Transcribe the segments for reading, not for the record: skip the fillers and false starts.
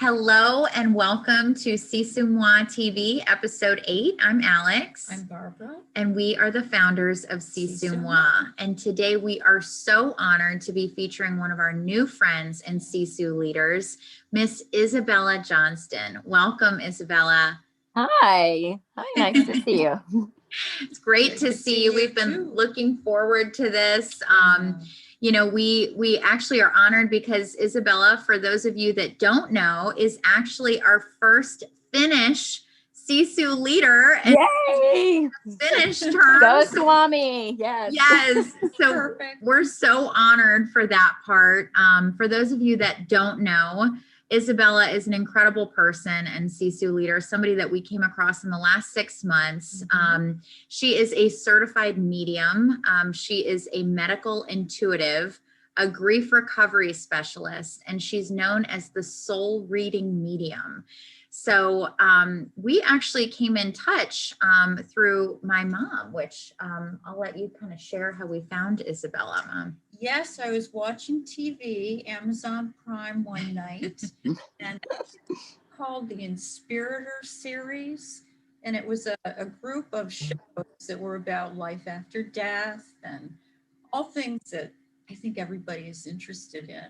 Hello and welcome to Sisumoi TV, episode 8. I'm Alex. I'm Barbara. And we are the founders of Sisumoi. And today we are so honored to be featuring one of our new friends and Sisu leaders, Miss Isabella Johnston. Welcome, Isabella. Hi, nice to see you. It's great to see you. We've been looking forward to this. You know, we actually are honored because Isabella, for those of you that don't know, is actually our first Finnish Sisu leader. And yay! Finnish terms. Go Swami, yes. Yes, so Perfect. We're so honored for that part. For those of you that don't know, Isabella is an incredible person and Sisu leader, somebody that we came across in the last 6 months. She is a certified medium. She is a medical intuitive, a grief recovery specialist, and she's known as the soul reading medium. So we actually came in touch through my mom, which I'll let you kind of share how we found Isabella, Mom. Yes, I was watching TV, Amazon Prime one night, and it's called the Inspirator series. And it was a group of shows that were about life after death and all things that I think everybody is interested in.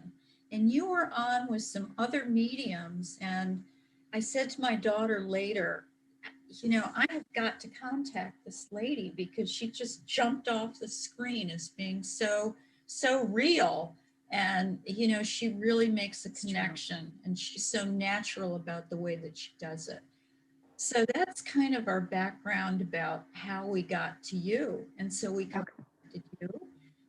And you were on with some other mediums, and I said to my daughter later, you know, I have got to contact this lady because she just jumped off the screen as being so real. And, you know, she really makes a connection and she's so natural about the way that she does it. So that's kind of our background about how we got to you. And so we contacted you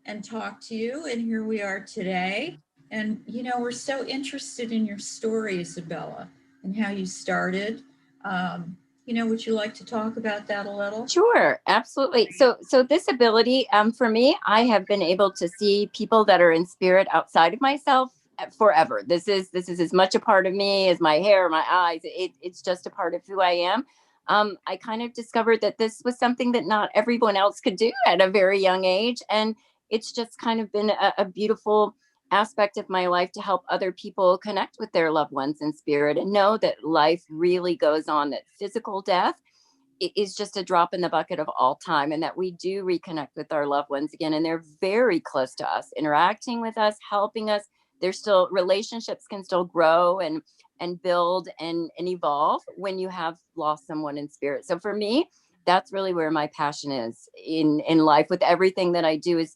and talked to you, and here we are today. And, you know, we're so interested in your story, Isabella, and how you started. You know, would you like to talk about that a little? Sure, absolutely. So this ability, for me, I have been able to see people that are in spirit outside of myself forever. This is as much a part of me as my hair, my eyes. It's just a part of who I am. I kind of discovered that this was something that not everyone else could do at a very young age, and it's just kind of been a beautiful aspect of my life to help other people connect with their loved ones in spirit and know that life really goes on, that physical death is just a drop in the bucket of all time, and that we do reconnect with our loved ones again, and they're very close to us, interacting with us, helping us. There's still relationships can still grow and build and evolve when you have lost someone in spirit. So for me, that's really where my passion is in life. With everything that I do, is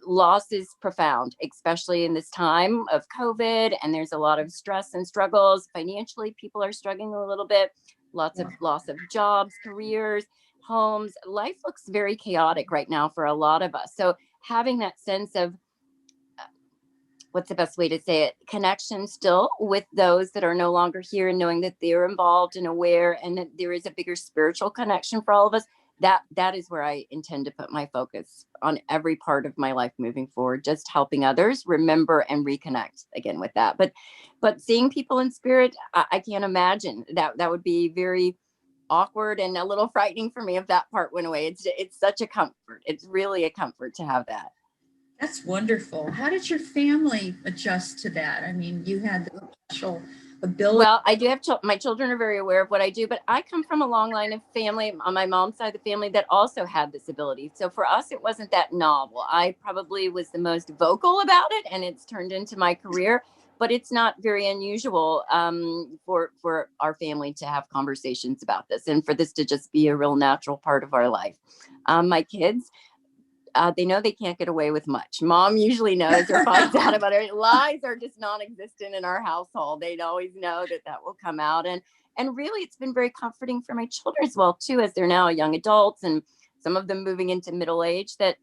loss is profound, especially in this time of COVID, and there's a lot of stress and struggles. Financially, people are struggling a little bit, lots of loss of jobs, careers, homes. Life looks very chaotic right now for a lot of us. So having that sense of, what's the best way to say it, connection still with those that are no longer here, and knowing that they're involved and aware, and that there is a bigger spiritual connection for all of us, that is where I intend to put my focus on every part of my life moving forward, just helping others remember and reconnect again with that. But seeing people in spirit, I can't imagine that would be very awkward and a little frightening for me if that part went away. It's such a comfort. It's really a comfort to have that. That's wonderful. How did your family adjust to that? I mean, you had the special ability. Well, I do have my children are very aware of what I do, but I come from a long line of family on my mom's side of the family that also had this ability. So for us, it wasn't that novel. I probably was the most vocal about it, and it's turned into my career. But it's not very unusual for our family to have conversations about this, and for this to just be a real natural part of our life. My kids, they know they can't get away with much. Mom usually knows or finds out about it. Lies are just non-existent in our household. They'd always know that will come out. And really, it's been very comforting for my children as well, too, as they're now young adults, and some of them moving into middle age, that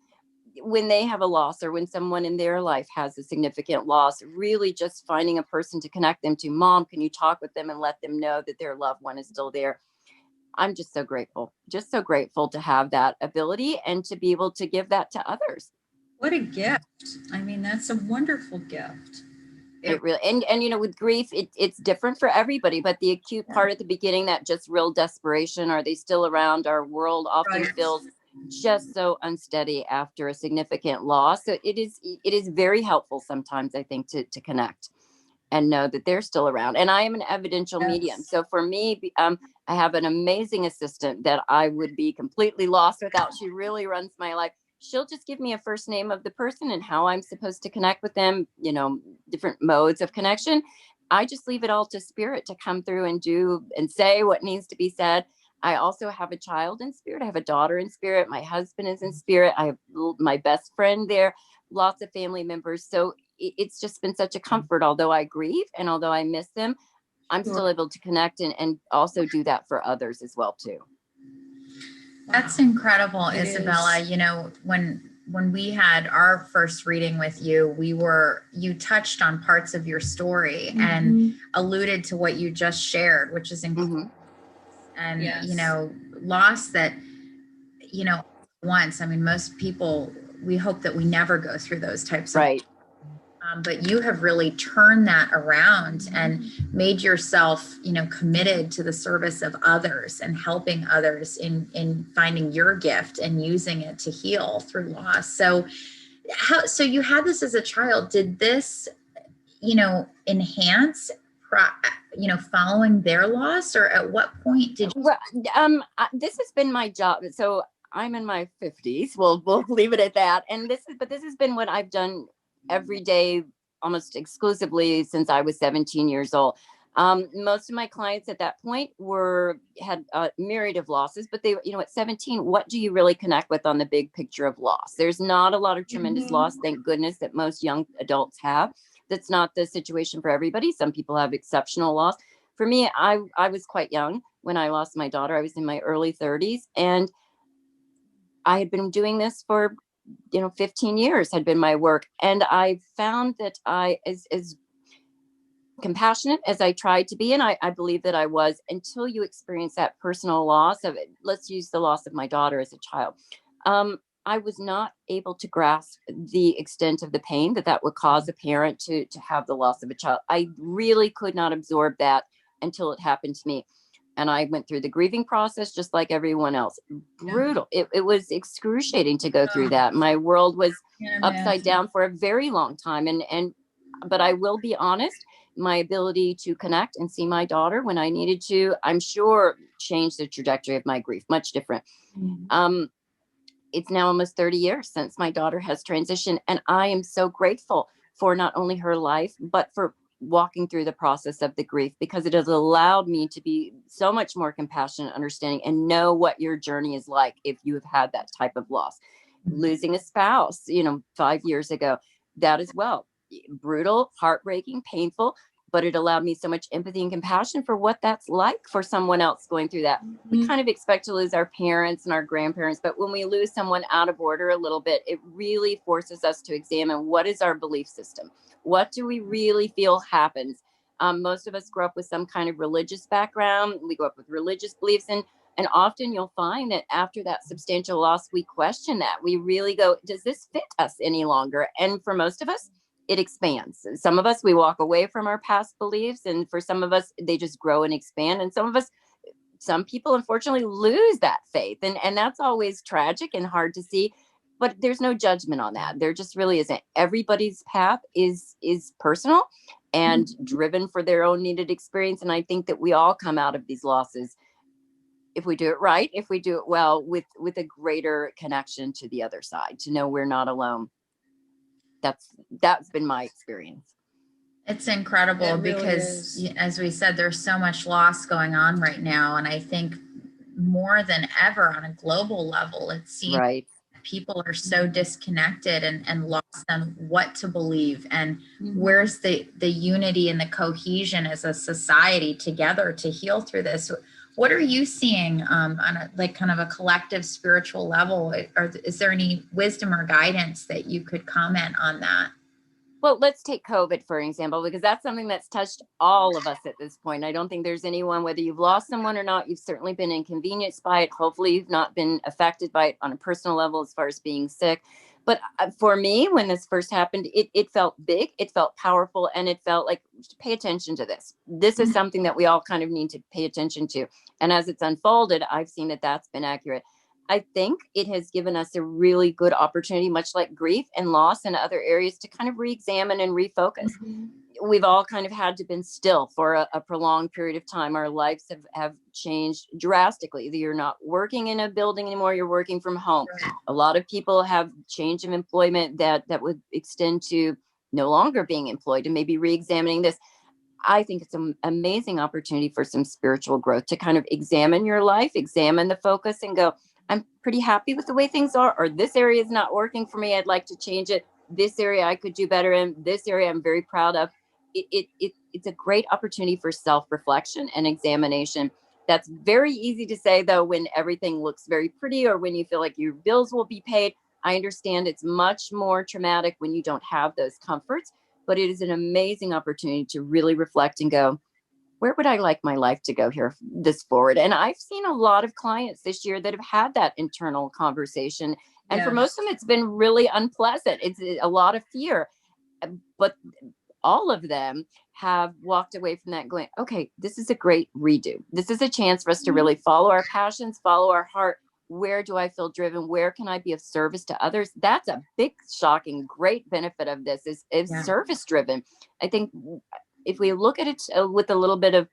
when they have a loss, or when someone in their life has a significant loss, really just finding a person to connect them to. Mom, can you talk with them and let them know that their loved one is still there? I'm just so grateful to have that ability and to be able to give that to others. What a gift. I mean, that's a wonderful gift. It really, and you know, with grief, it's different for everybody, but the acute part at the beginning, that just real desperation, are they still around? Our world often feels just so unsteady after a significant loss. So it is very helpful sometimes, I think, to connect. and know that they're still around. And I am an evidential medium. Yes. So for me, I have an amazing assistant that I would be completely lost without. She really runs my life. She'll just give me a first name of the person and how I'm supposed to connect with them, different modes of connection. I just leave it all to spirit to come through and do and say what needs to be said. I also have a child in spirit. I have a daughter in spirit. My husband is in spirit. I have my best friend there, lots of family members. So it's just been such a comfort. Although I grieve and although I miss them, I'm still able to connect and also do that for others as well too. That's incredible, It Isabella. is. When we had our first reading with you, you touched on parts of your story and alluded to what you just shared, which is incredible. And Yes. loss that once, I mean, most people, we hope that we never go through those types of Right. But you have really turned that around and made yourself, committed to the service of others and helping others in finding your gift and using it to heal through loss. So you had this as a child. Did this, enhance, following their loss, or at what point did you? Well, this has been my job. So I'm in my 50s. We'll leave it at that. And this has been what I've done every day, almost exclusively since I was 17 years old. Most of my clients at that point had a myriad of losses, but they, at 17, what do you really connect with on the big picture of loss? There's not a lot of tremendous loss, thank goodness, that most young adults have. That's not the situation for everybody. Some people have exceptional loss. For me, I was quite young when I lost my daughter. I was in my early 30s, and I had been doing this for 15 years had been my work. And I found that I, as compassionate as I tried to be, and I believe that I was, until you experience that personal loss of it. Let's use the loss of my daughter as a child. I was not able to grasp the extent of the pain that would cause a parent to have the loss of a child. I really could not absorb that until it happened to me. And I went through the grieving process just like everyone else. Brutal. It was excruciating to go through that. My world was upside down for a very long time. But I will be honest, my ability to connect and see my daughter when I needed to, I'm sure changed the trajectory of my grief, much different. It's now almost 30 years since my daughter has transitioned. And I am so grateful for not only her life, but for walking through the process of the grief, because it has allowed me to be so much more compassionate, understanding, and know what your journey is like if you have had that type of loss. Losing a spouse, 5 years ago, that as well, brutal, heartbreaking, painful, but it allowed me so much empathy and compassion for what that's like for someone else going through that. We kind of expect to lose our parents and our grandparents, but when we lose someone out of order a little bit, it really forces us to examine what is our belief system. What do we really feel happens? Most of us grew up with some kind of religious background. We grew up with religious beliefs, and often you'll find that after that substantial loss, we question that. We really go, does this fit us any longer? And for most of us, it expands. Some of us, we walk away from our past beliefs, and for some of us, they just grow and expand. And some people unfortunately lose that faith. And that's always tragic and hard to see, but there's no judgment on that. There just really isn't. Everybody's path is personal and driven for their own needed experience. And I think that we all come out of these losses, if we do it right, if we do it well, with a greater connection to the other side, to know we're not alone. That's been my experience. It's incredible. It really because is. As we said, there's so much loss going on right now. And I think more than ever on a global level, it seems right. People are so disconnected and lost on what to believe, and where's the unity and the cohesion as a society together to heal through this. What are you seeing on a kind of a collective spiritual level? Or is there any wisdom or guidance that you could comment on that? Well, let's take COVID, for example, because that's something that's touched all of us at this point. I don't think there's anyone, whether you've lost someone or not, you've certainly been inconvenienced by it. Hopefully you've not been affected by it on a personal level as far as being sick. But for me, when this first happened, it felt big, it felt powerful, and it felt like, pay attention to this. This is something that we all kind of need to pay attention to. And as it's unfolded, I've seen that that's been accurate. I think it has given us a really good opportunity, much like grief and loss and other areas, to kind of re-examine and refocus. we've all kind of had to been still for a prolonged period of time. Our lives have changed drastically. You're not working in a building anymore. You're working from home. A lot of people have change of employment that would extend to no longer being employed and maybe re-examining this. I think it's an amazing opportunity for some spiritual growth to kind of examine your life, examine the focus and go, I'm pretty happy with the way things are, or this area is not working for me. I'd like to change it. This area I could do better in. This area I'm very proud of. It's a great opportunity for self-reflection and examination. That's very easy to say, though, when everything looks very pretty or when you feel like your bills will be paid. I understand it's much more traumatic when you don't have those comforts, but it is an amazing opportunity to really reflect and go, where would I like my life to go here this forward? And I've seen a lot of clients this year that have had that internal conversation. And for most of them, it's been really unpleasant. It's a lot of fear, but all of them have walked away from that going, okay, this is a great redo. This is a chance for us to really follow our passions, follow our heart. Where do I feel driven? Where can I be of service to others? That's a big, shocking, great benefit of this is service driven. I think if we look at it with a little bit of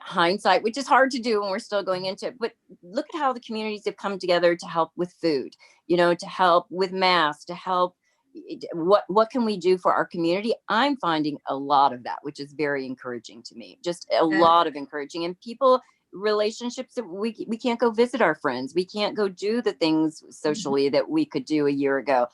hindsight, which is hard to do when we're still going into it, but look at how the communities have come together to help with food, to help with masks, to help. What can we do for our community? I'm finding a lot of that, which is very encouraging to me. Just a lot of encouraging, and relationships that we can't go visit our friends. We can't go do the things socially that we could do a year ago.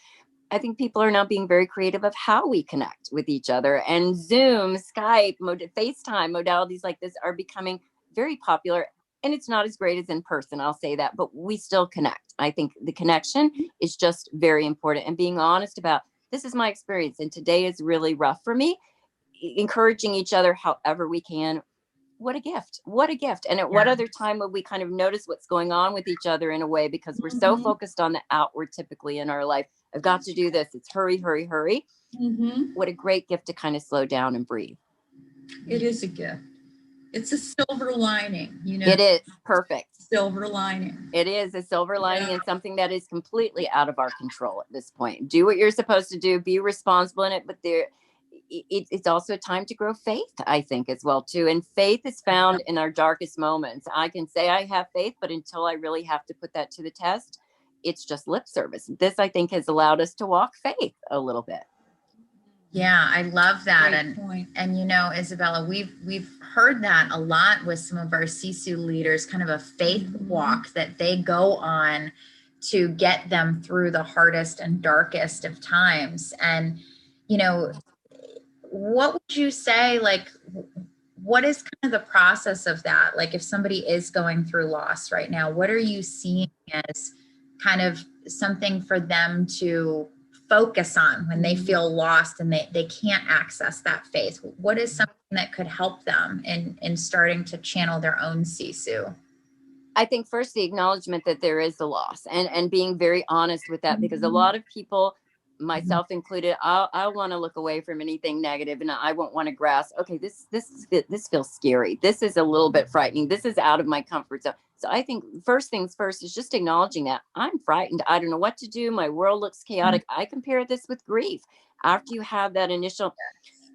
I think people are now being very creative of how we connect with each other, and Zoom, Skype, FaceTime modalities like this are becoming very popular. And it's not as great as in person, I'll say that, but we still connect. I think the connection is just very important, and being honest about, this is my experience and today is really rough for me, encouraging each other however we can. What a gift. What a gift. And at what other time would we kind of notice what's going on with each other in a way, because we're so focused on the outward typically in our life. I've got to do this. It's hurry, hurry, hurry. What a great gift to kind of slow down and breathe. It is a gift. It's a silver lining, It is perfect. Silver lining. It is a silver lining and something that is completely out of our control at this point. Do what you're supposed to do, be responsible in it, but it's also a time to grow faith, I think, as well, too. And faith is found in our darkest moments. I can say I have faith, but until I really have to put that to the test, it's just lip service. This, I think, has allowed us to walk faith a little bit. Yeah, I love that. Great point. And Isabella, we've heard that a lot with some of our Sisu leaders, kind of a faith walk that they go on to get them through the hardest and darkest of times. And, what would you say, like, what is kind of the process of that? Like, if somebody is going through loss right now, what are you seeing as kind of something for them to focus on when they feel lost and they can't access that faith? What is something that could help them in starting to channel their own Sisu? I think first the acknowledgement that there is a loss and being very honest with that, because a lot of people, myself included, I want to look away from anything negative and I won't want to grasp, okay, this feels scary. This is a little bit frightening. This is out of my comfort zone. So I think first things first is just acknowledging that I'm frightened. I don't know what to do. My world looks chaotic. I compare this with grief. After you have that initial,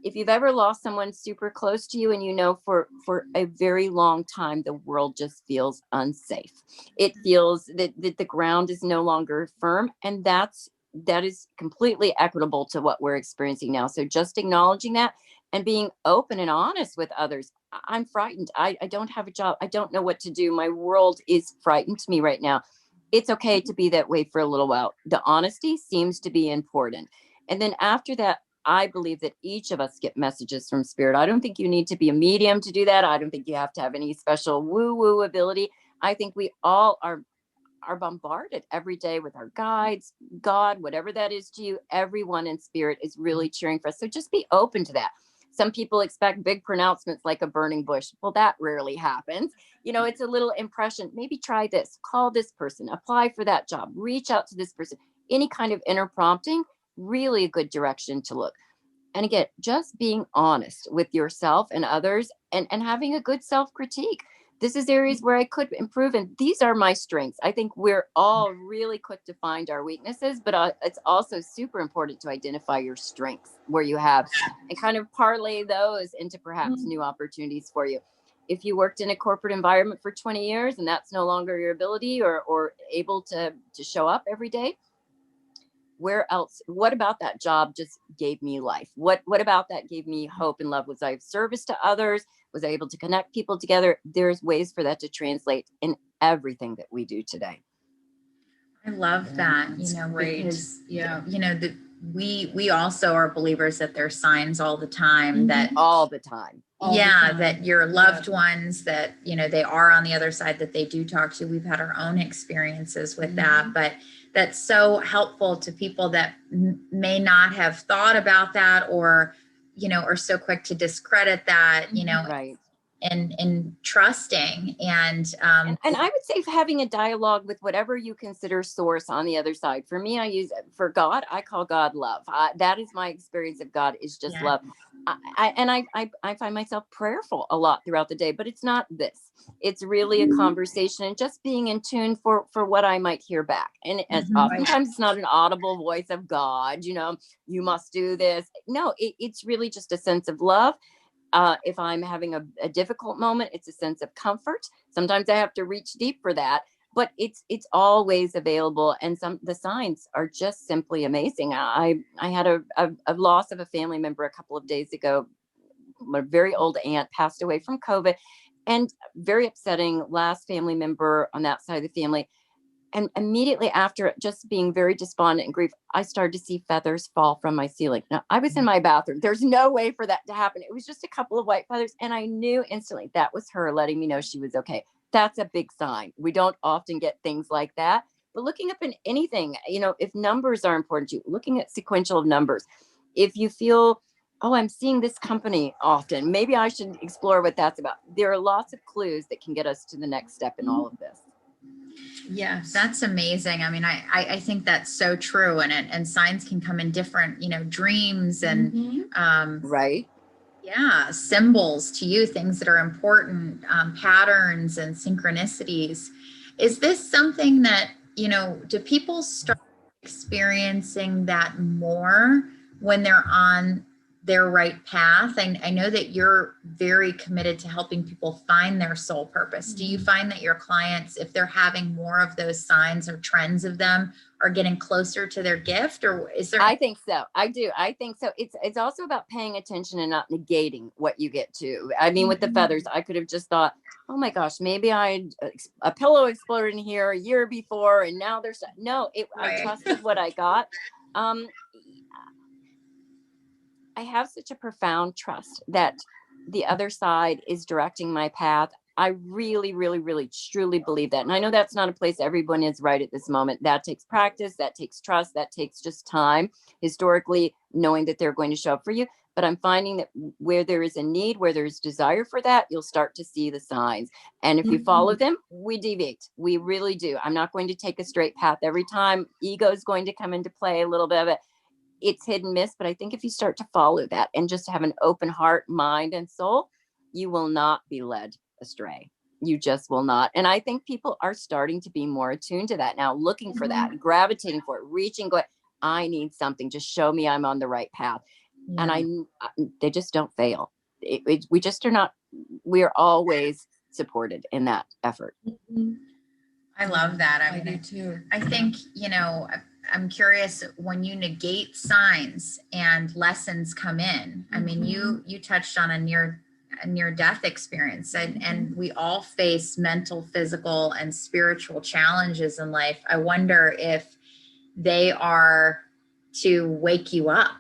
if you've ever lost someone super close to you and for a very long time, the world just feels unsafe. It feels that the ground is no longer firm, and that is completely equitable to what we're experiencing now. So just acknowledging that and being open and honest with others. I'm frightened. I don't have a job. I don't know what to do. My world is frightened to me right now. It's okay to be that way for a little while. The honesty seems to be important. And then after that, I believe that each of us get messages from spirit. I don't think you need to be a medium to do that. I don't think you have to have any special woo-woo ability. I think we all are bombarded every day with our guides, God, whatever that is to you. Everyone in spirit is really cheering for us. So just be open to that. Some people expect big pronouncements like a burning bush. Well, that rarely happens. It's a little impression. Maybe try this, call this person, apply for that job, reach out to this person. Any kind of inner prompting, really a good direction to look. And again, just being honest with yourself and others and having a good self-critique. this is areas where I could improve. And these are my strengths. I think we're all really quick to find our weaknesses, but it's also super important to identify your strengths where you have and kind of parlay those into perhaps new opportunities for you. If you worked in a corporate environment for 20 years and that's no longer your ability or able to show up every day, where else, what about that job just gave me life? What about that gave me hope and love? Was I of service to others? Was I able to connect people together? There's ways for that to translate in everything that we do today. I love that, because we also are believers that there's signs all the time that all the time. That your loved ones that, they are on the other side, that they do talk to. We've had our own experiences with that, but that's so helpful to people that may not have thought about that or, are so quick to discredit that, right. and trusting and I would say having a dialogue with whatever you consider source on the other side. For me, for God, I call God love. That is my experience of God, is just love. I find myself prayerful a lot throughout the day, but it's not this. It's really a conversation and just being in tune for what I might hear back. And oftentimes it's not an audible voice of God, you must do this. No, it's really just a sense of love. If I'm having a difficult moment, it's a sense of comfort. Sometimes I have to reach deep for that, but it's always available. And the signs are just simply amazing. I had a loss of a family member a couple of days ago. My very old aunt passed away from COVID, and very upsetting, last family member on that side of the family. And immediately after, just being very despondent and grief, I started to see feathers fall from my ceiling. Now, I was in my bathroom. There's no way for that to happen. It was just a couple of white feathers. And I knew instantly that was her letting me know she was okay. That's a big sign. We don't often get things like that. But looking up in anything, if numbers are important to you, looking at sequential of numbers. If you feel, I'm seeing this company often, maybe I should explore what that's about. There are lots of clues that can get us to the next step in all of this. Yes, that's amazing. I mean, I think that's so true. And signs can come in different, dreams and, right. Yeah. Symbols to you, things that are important, patterns and synchronicities. Is this something that, do people start experiencing that more when they're on their right path? I know that you're very committed to helping people find their soul purpose. Do you find that your clients, if they're having more of those signs or trends of them, are getting closer to their gift, or is there? I think so. I do. I think so. It's also about paying attention and not negating what you get to. I mean, with the feathers, I could have just thought, oh my gosh, maybe a pillow exploded in here a year before, and now there's I trusted what I got. I have such a profound trust that the other side is directing my path. I really, really, really, truly believe that. And I know that's not a place everyone is right at this moment. That takes practice, that takes trust, that takes just time, historically knowing that they're going to show up for you. But I'm finding that where there is a need, where there's desire for that, you'll start to see the signs. And if you follow them, we deviate. We really do. I'm not going to take a straight path every time. Ego is going to come into play a little bit of it. It's hit and miss, but I think if you start to follow that and just have an open heart, mind, and soul, you will not be led astray. You just will not. And I think people are starting to be more attuned to that now, looking for that, gravitating for it, reaching, going, I need something. Just show me I'm on the right path. Yeah. And they just don't fail. We just are not, we are always supported in that effort. I love that. I do too. I think, I'm curious, when you negate signs and lessons come in, I mean, you touched on a near death experience, and we all face mental, physical, and spiritual challenges in life. I wonder if they are to wake you up,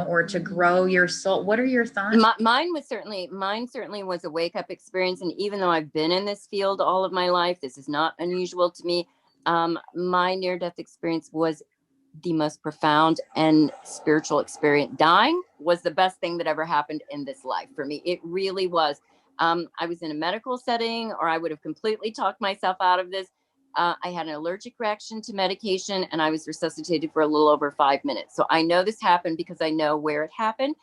or to grow your soul. What are your thoughts? Mine certainly was a wake up experience. And even though I've been in this field all of my life, this is not unusual to me. My near death experience was the most profound and spiritual experience. Dying was the best thing that ever happened in this life for me. It really was. I was in a medical setting, or I would have completely talked myself out of this. I had an allergic reaction to medication, and I was resuscitated for a little over 5 minutes. So I know this happened because I know where it happened.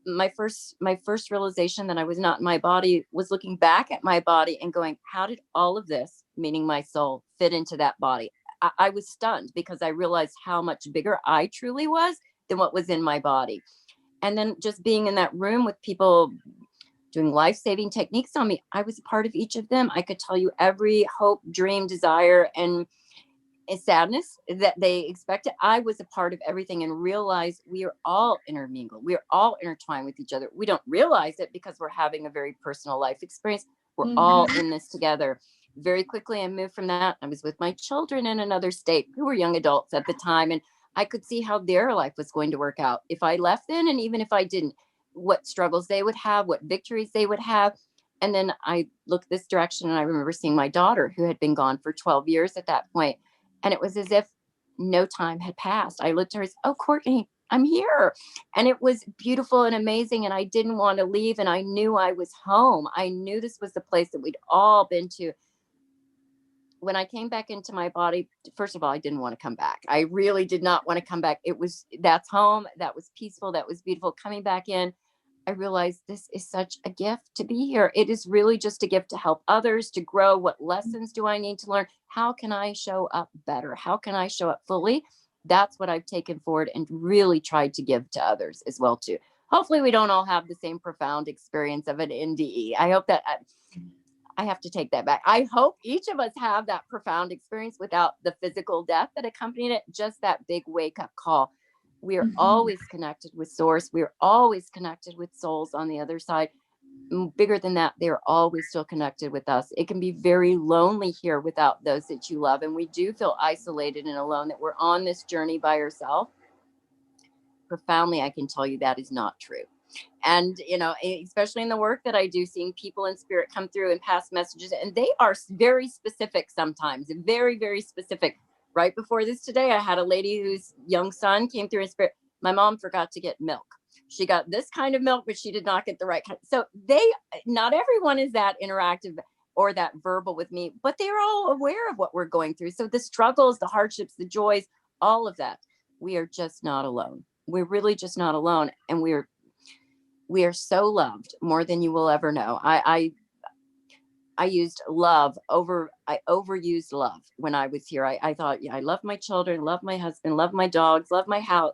my first realization that I was not in my body was looking back at my body and going, how did all of this, meaning my soul, fit into that body? I was stunned because I realized how much bigger I truly was than what was in my body. And then just being in that room with people doing life-saving techniques on me, I was a part of each of them. I could tell you every hope, dream, desire, and sadness that they expected. I was a part of everything and realized we are all intermingled. We are all intertwined with each other. We don't realize it because we're having a very personal life experience. We're all in this together. Very quickly, I moved from that. I was with my children in another state who were young adults at the time. And I could see how their life was going to work out if I left then. And even if I didn't, what struggles they would have, what victories they would have. And then I looked this direction and I remember seeing my daughter who had been gone for 12 years at that point. And it was as if no time had passed. I looked at her and said, oh, Courtney, I'm here. And it was beautiful and amazing. And I didn't want to leave. And I knew I was home. I knew this was the place that we'd all been to. When I came back into my body, first of all, I didn't want to come back. I really did not want to come back. That's home. That was peaceful. That was beautiful. Coming back in, I realized this is such a gift to be here. It is really just a gift to help others, to grow. What lessons do I need to learn? How can I show up better? How can I show up fully? That's what I've taken forward and really tried to give to others as well too. Hopefully we don't all have the same profound experience of an NDE. I hope that I have to take that back. I hope each of us have that profound experience without the physical death that accompanied it, just that big wake up call. We are always connected with source. We are always connected with souls on the other side. Bigger than that, they're always still connected with us. It can be very lonely here without those that you love. And we do feel isolated and alone, that we're on this journey by ourselves. Profoundly, I can tell you that is not true. And, especially in the work that I do, seeing people in spirit come through and pass messages, and they are very specific sometimes, very, very specific. Right before this today, I had a lady whose young son came through in spirit. My mom forgot to get milk. She got this kind of milk, but she did not get the right kind. So not everyone is that interactive or that verbal with me, but they're all aware of what we're going through. So the struggles, the hardships, the joys, all of that, we are just not alone. We're really just not alone. And we are so loved, more than you will ever know. I used love I overused love when I was here. I thought, yeah, I love my children, love my husband, love my dogs, love my house,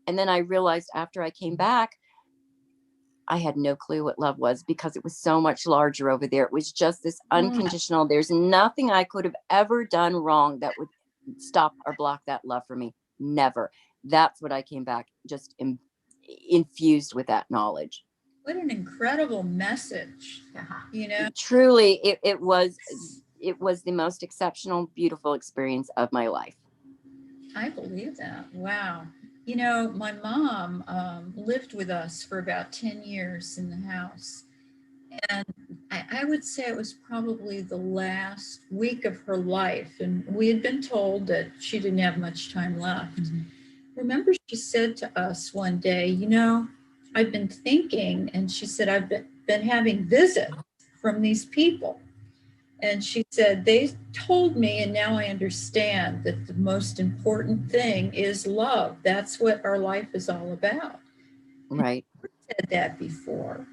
and then I realized after I came back, I had no clue what love was, because it was so much larger over there. It was just this unconditional. There's nothing I could have ever done wrong that would stop or block that love for me. Never. That's what I came back just infused with that knowledge. What an incredible message. Truly, it was the most exceptional, beautiful experience of my life. I believe that. Wow. My mom lived with us for about 10 years in the house. And I would say it was probably the last week of her life. And we had been told that she didn't have much time left. Remember, she said to us one day, I've been thinking, and she said, I've been having visits from these people. And she said, they told me, and now I understand that the most important thing is love. That's what our life is all about. Right. I've said that before,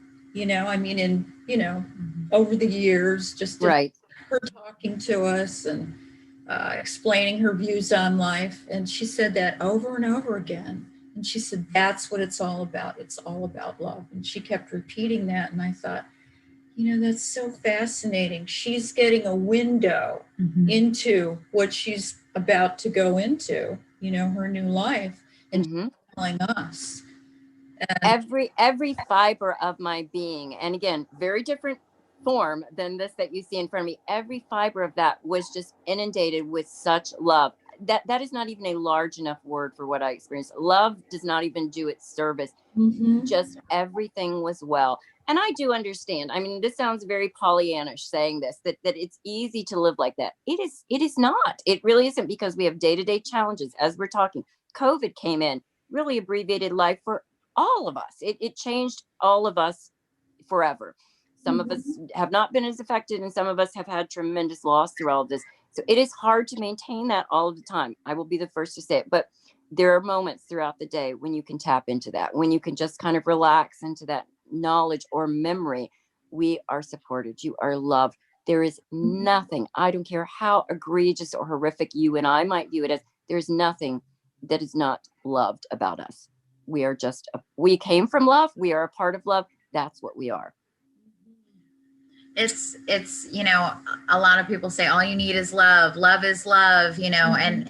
over the years, just right. Her talking to us and explaining her views on life. And she said that over and over again. And she said, that's what it's all about. It's all about love. And she kept repeating that. And I thought, that's so fascinating. She's getting a window into what she's about to go into, her new life, and she's telling us. And every fiber of my being, and again, very different form than this that you see in front of me. Every fiber of that was just inundated with such love. That is not even a large enough word for what I experienced. Love does not even do its service. Just everything was well. And I do understand. I mean, this sounds very Pollyannish saying this, that it's easy to live like that. It is not. It really isn't, because we have day-to-day challenges. As we're talking, COVID came in, really abbreviated life for all of us. It changed all of us forever. Some of us have not been as affected, and some of us have had tremendous loss through all of this. So it is hard to maintain that all of the time. I will be the first to say it. But there are moments throughout the day when you can tap into that, when you can just kind of relax into that knowledge or memory. We are supported. You are loved. There is nothing, I don't care how egregious or horrific you and I might view it as, there's nothing that is not loved about us. We are just, we came from love. We are a part of love. That's what we are. It's, a lot of people say all you need is love. Love is love, and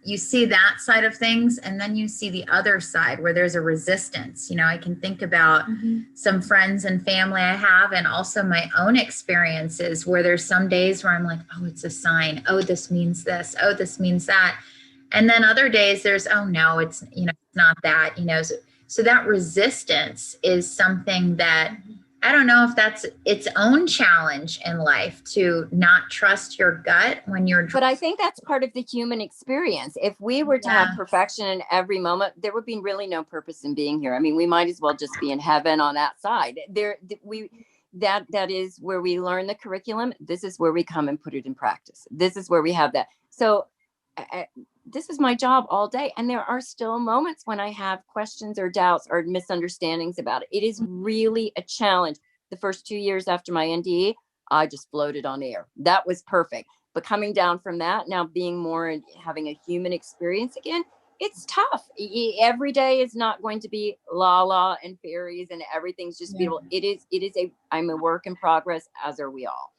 you see that side of things, and then you see the other side where there's a resistance. I can think about some friends and family I have, and also my own experiences where there's some days where I'm like, oh, it's a sign. Oh, this means this. Oh, this means that. And then other days there's, oh no, it's, it's not that, so that resistance is something that I don't know if that's its own challenge in life, to not trust your gut when you're. But I think that's part of the human experience. If we were to have perfection in every moment, there would be really no purpose in being here. I mean, we might as well just be in heaven on that side. That is where we learn the curriculum. This is where we come and put it in practice. This is where we have that. So this is my job all day. And there are still moments when I have questions or doubts or misunderstandings about it. It is really a challenge. The first 2 years after my NDE, I just floated on air. That was perfect. But coming down from that, now being more and having a human experience again, it's tough. Every day is not going to be la la and fairies and everything's just beautiful. I'm a work in progress, as are we all.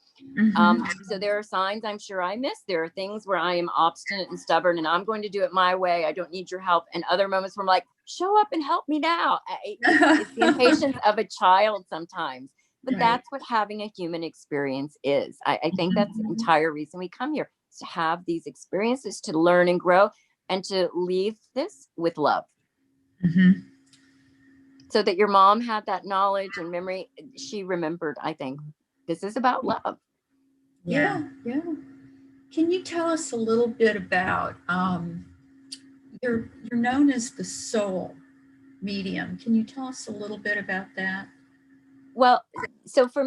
So there are signs I'm sure I miss. There are things where I am obstinate and stubborn and I'm going to do it my way. I don't need your help. And other moments where I'm like, show up and help me now. It's the impatience of a child sometimes, but that's what having a human experience is. I think that's the entire reason we come here, is to have these experiences, to learn and grow, and to leave this with love. So that your mom had that knowledge and memory. She remembered, I think, this is about love. Yeah. Can you tell us a little bit about, you're known as the soul medium. Can you tell us a little bit about that? Well, so for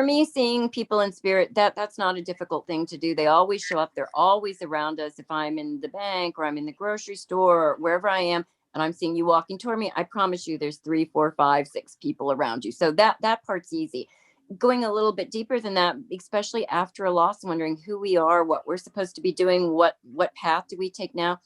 me, seeing people in spirit, that's not a difficult thing to do. They always show up. They're always around us. If I'm in the bank or I'm in the grocery store or wherever I am, and I'm seeing you walking toward me, I promise you there's 3, 4, 5, 6 people around you. So that part's easy. Going a little bit deeper than that, especially after a loss, wondering who we are, what we're supposed to be doing, what path do we take now?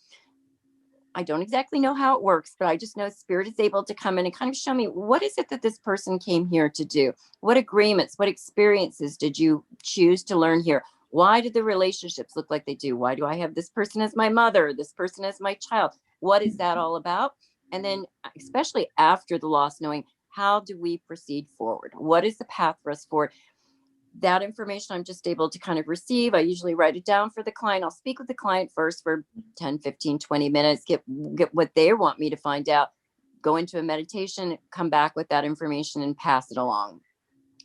I don't exactly know how it works, but I just know spirit is able to come in and kind of show me, what is it that this person came here to do? What agreements, what experiences did you choose to learn here? Why did the relationships look like they do? Why do I have this person as my mother, this person as my child? What is that all about? And then especially after the loss, knowing, how do we proceed forward? What is the path for us forward? That information I'm just able to kind of receive. I usually write it down for the client. I'll speak with the client first for 10, 15, 20 minutes, get what they want me to find out, go into a meditation, come back with that information and pass it along.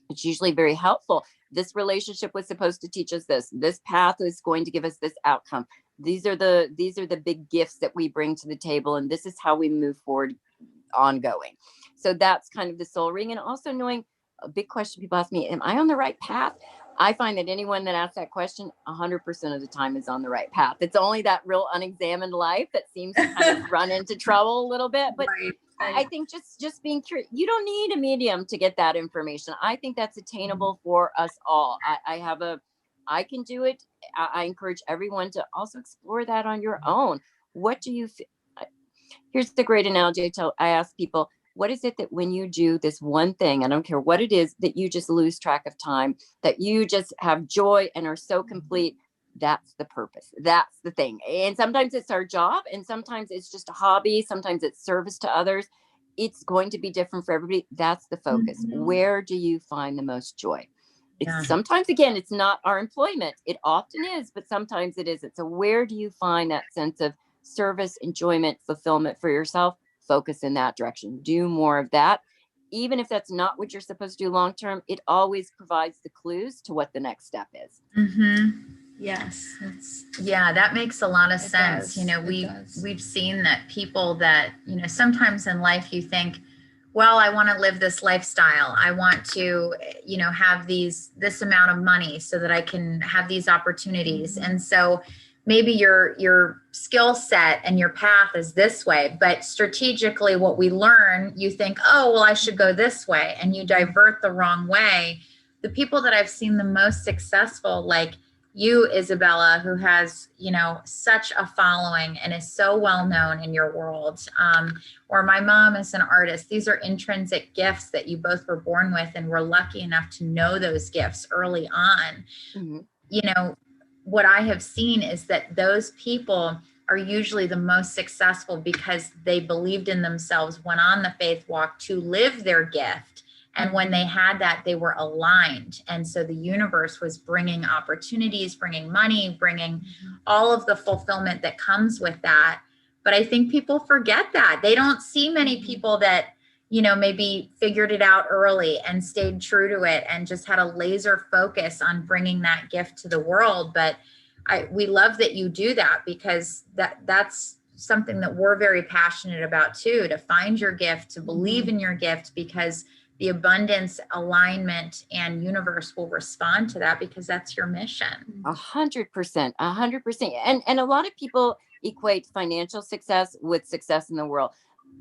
It's usually very helpful. This relationship was supposed to teach us this. This path is going to give us this outcome. These are the big gifts that we bring to the table, and this is how we move forward ongoing. So that's kind of the soul ring. And also knowing, a big question people ask me, am I on the right path? I find that anyone that asks that question 100% of the time is on the right path. It's only that real unexamined life that seems to kind of run into trouble a little bit. But I think just being curious, you don't need a medium to get that information. I think that's attainable for us all. I can do it. I encourage everyone to also explore that on your own. What do you Here's the great analogy I ask people, what is it that when you do this one thing, I don't care what it is, that you just lose track of time, that you just have joy and are so complete? That's the purpose. That's the thing. And sometimes it's our job, and sometimes it's just a hobby. Sometimes it's service to others. It's going to be different for everybody. That's the focus. Where do you find the most joy? Sometimes, again, it's not our employment. It often is, but sometimes it isn't. So where do you find that sense of service, enjoyment, fulfillment for yourself? Focus in that direction. Do more of that. Even if that's not what you're supposed to do long term, it always provides the clues to what the next step is. Yes. That makes a lot of sense. We've seen that people that, sometimes in life you think, well, I want to live this lifestyle. I want to, have this amount of money so that I can have these opportunities. And so maybe your skill set and your path is this way, but strategically what we learn, you think, oh, well, I should go this way, and you divert the wrong way. The people that I've seen the most successful, like you, Isabella, who has, such a following and is so well known in your world, or my mom is an artist. These are intrinsic gifts that you both were born with, and we're lucky enough to know those gifts early on. Mm-hmm. What I have seen is that those people are usually the most successful because they believed in themselves, went on the faith walk to live their gift. And when they had that, they were aligned. And so the universe was bringing opportunities, bringing money, bringing all of the fulfillment that comes with that. But I think people forget that. They don't see many people that, maybe figured it out early and stayed true to it and just had a laser focus on bringing that gift to the world. But we love that you do that, because that's something that we're very passionate about too, to find your gift, to believe in your gift, because the abundance, alignment, and universe will respond to that, because that's your mission. 100%, 100%. And a lot of people equate financial success with success in the world.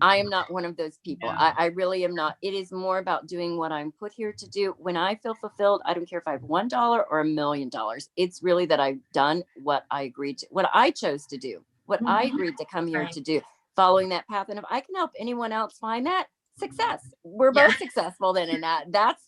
I am not one of those people. Yeah. I really am not. It is more about doing what I'm put here to do. When I feel fulfilled, I don't care if I have $1 or $1 million. It's really that I've done what I agreed to, what I chose to do, what I agreed to come here to do, following that path. And if I can help anyone else find that, success. We're both successful then in that. That's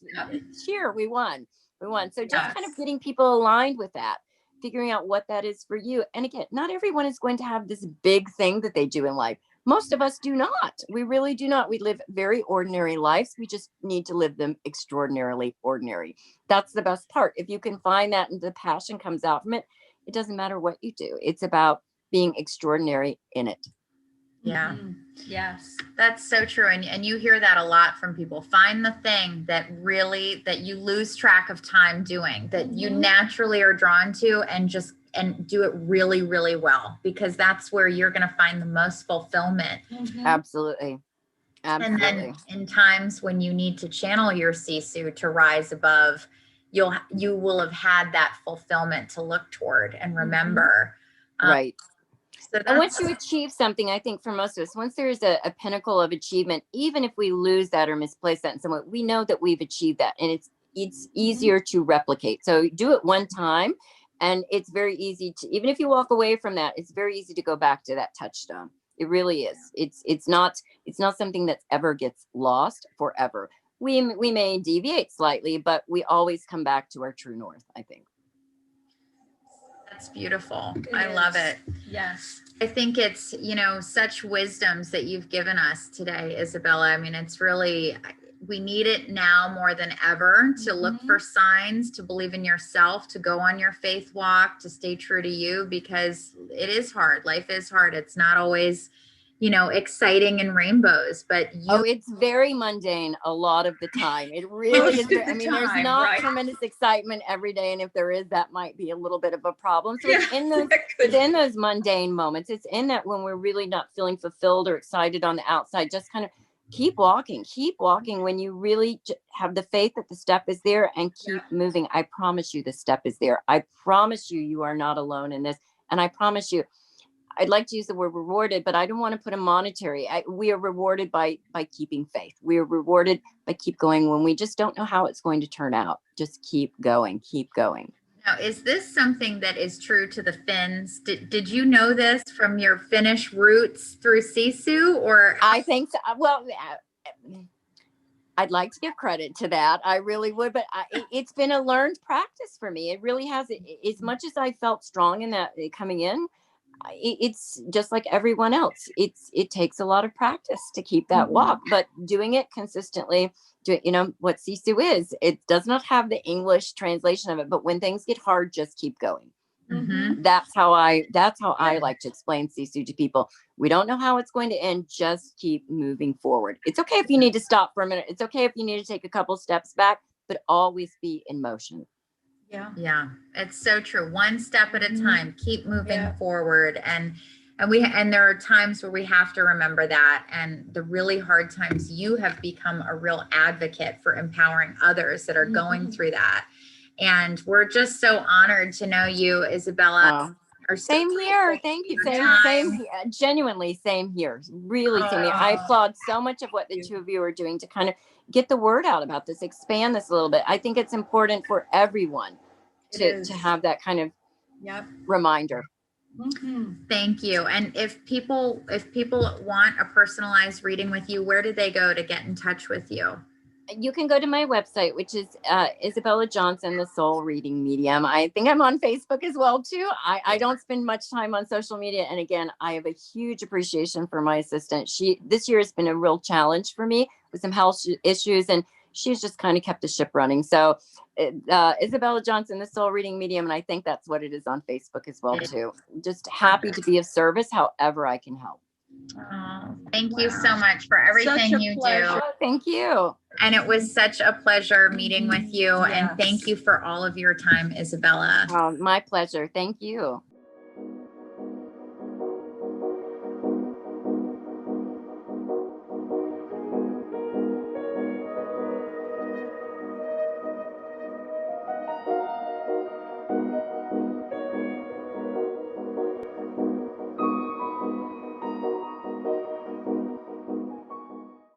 cheer. We won. So just kind of getting people aligned with that, figuring out what that is for you. And again, not everyone is going to have this big thing that they do in life. Most of us do not. We really do not. We live very ordinary lives. We just need to live them extraordinarily ordinary. That's the best part. If you can find that and the passion comes out from it, it doesn't matter what you do. It's about being extraordinary in it. Yeah. Yes. That's so true. And you hear that a lot from people. Find the thing that you lose track of time doing, that you naturally are drawn to, and do it really, really well, because that's where you're going to find the most fulfillment. Absolutely. And then in times when you need to channel your Sisu to rise above, you will have had that fulfillment to look toward and remember. Right. So and once you achieve something, I think for most of us, once there's a pinnacle of achievement, even if we lose that or misplace that in some way, we know that we've achieved that, and it's easier to replicate. So do it one time, and it's very easy to, even if you walk away from that, it's very easy to go back to that touchstone. It really is. It's not something that ever gets lost forever. We may deviate slightly, but we always come back to our true north, I think. That's beautiful. I love it. Yes. I think it's, such wisdoms that you've given us today, Isabella. I mean, it's really, we need it now more than ever to look for signs, to believe in yourself, to go on your faith walk, to stay true to you, because it is hard. Life is hard. It's not always, exciting and rainbows, but it's very mundane a lot of the time. It really is. I mean, there's not tremendous excitement every day. And if there is, that might be a little bit of a problem. So it's in those mundane moments. It's in that when we're really not feeling fulfilled or excited on the outside, just kind of keep walking when you really have the faith that the step is there, and keep moving. I promise you the step is there. I promise you are not alone in this. And I promise you, I'd like to use the word rewarded, but I don't want to put a monetary. We are rewarded by keeping faith. We are rewarded by keep going when we just don't know how it's going to turn out. Just keep going. Now, is this something that is true to the Finns? Did you know this from your Finnish roots through Sisu, or? I think so. Well, I'd like to give credit to that. I really would, but it's been a learned practice for me. It really has. As much as I felt strong in that coming in, it's just like everyone else. It takes a lot of practice to keep that walk, but doing it consistently. What Sisu is. It does not have the English translation of it, but when things get hard, just keep going. That's how I like to explain Sisu to people. We don't know how it's going to end. Just keep moving forward. It's okay if you need to stop for a minute. It's okay if you need to take a couple steps back, but always be in motion. Yeah, it's so true. One step at a time, keep moving forward. And there are times where we have to remember that. And the really hard times, you have become a real advocate for empowering others that are going through that. And we're just so honored to know you, Isabella. are so Same here. grateful Thank you. for your Same, time. genuinely same here. Really same here. I applaud so much of what the two of you are doing to kind of get the word out about this, expand this a little bit. I think it's important for everyone to have that kind of reminder. Thank you. And if people want a personalized reading with you, where do they go to get in touch with you? You can go to my website, which is Isabella Johnson, the Soul Reading Medium. I think I'm on Facebook as well, too. I don't spend much time on social media. And again, I have a huge appreciation for my assistant. This year has been a real challenge for me with some health issues, and she's just kind of kept the ship running. So Isabella Johnson, the Soul Reading Medium. And I think that's what it is on Facebook as well, too. Just happy to be of service however I can help. Oh, thank you so much for everything you do. Oh, thank you. And it was such a pleasure meeting with you. And thank you for all of your time, Isabella. Oh, my pleasure. Thank you.